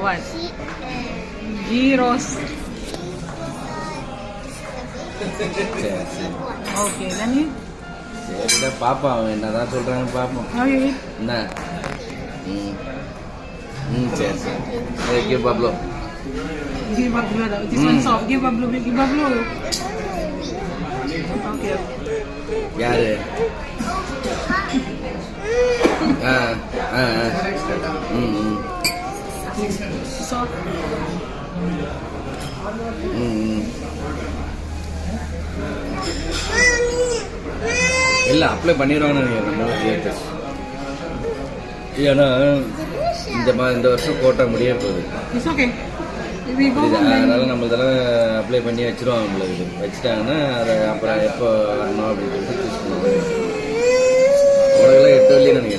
what? Gyros. Okay, then you? சரிடா பாப்பா அவன் என்னதான் சொல்றான்னு பாப்போம். How you eat? என்ன சரி சரி. Give Pablo. Give Pablo. This one soft. Give Pablo. Give Pablo. Okay. யாரு? Soft. இல்ல அப்ளை பண்ணிடுவான்னு நினைக்கிறேன். ஏன்னா இந்த வருஷம் கோட்டா முடிய போகுது. அதனால நம்ம இதெல்லாம் அப்ளை பண்ணி வச்சிருவாங்க. நம்மளுக்கு வச்சுட்டாங்கன்னா அதை அப்புறம் எப்போ வரணும் அப்படின்னு சொல்லிட்டு சூஸ் பண்ணுவாங்க. உலகெல்லாம் 8 வரையும் நினைக்கிறேன்.